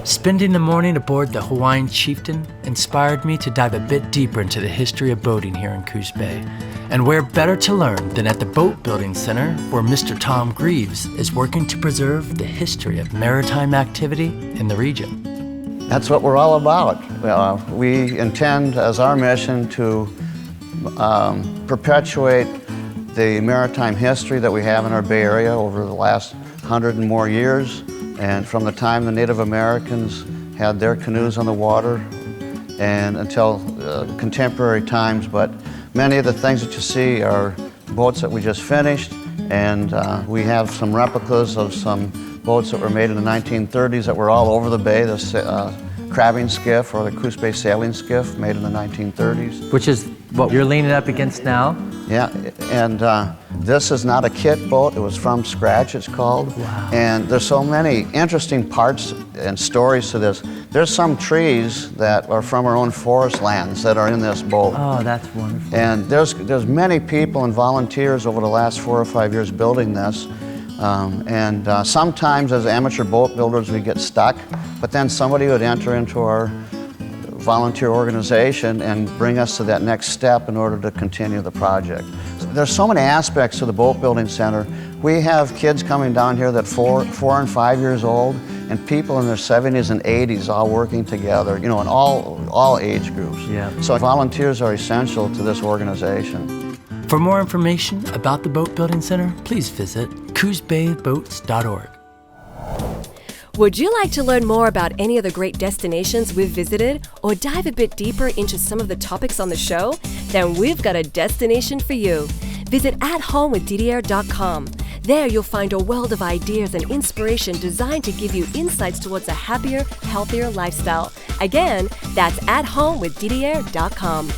Spending the morning aboard the Hawaiian Chieftain inspired me to dive a bit deeper into the history of boating here in Coos Bay. And where better to learn than at the Boat Building Center, where Mr. Tom Greaves is working to preserve the history of maritime activity in the region. That's what we're all about. We intend as our mission to perpetuate the maritime history that we have in our Bay Area over the last 100 and more years. And from the time the Native Americans had their canoes on the water and until contemporary times. But many of the things that you see are boats that we just finished, and we have some replicas of some boats that were made in the 1930s that were all over the bay. The crabbing skiff or the Coos Bay sailing skiff made in the 1930s. Which is what you're leaning up against now? Yeah, and this is not a kit boat. It was from scratch, it's called. Wow. And there's so many interesting parts and stories to this. There's some trees that are from our own forest lands that are in this boat. Oh, that's wonderful. And there's many people and volunteers over the last 4 or 5 years building this. Sometimes as amateur boat builders we get stuck, but then somebody would enter into our volunteer organization and bring us to that next step in order to continue the project. There's so many aspects to the Boat Building Center. We have kids coming down here that 4 and 5 years old, and people in their 70s and 80s all working together, you know, in all age groups. Yeah. So volunteers are essential to this organization. For more information about the Boat Building Center, please visit coosbayboats.org. Would you like to learn more about any of the great destinations we've visited or dive a bit deeper into some of the topics on the show? Then we've got a destination for you. Visit athomewithdidiayer.com. There you'll find a world of ideas and inspiration designed to give you insights towards a happier, healthier lifestyle. Again, that's athomewithdidiayer.com.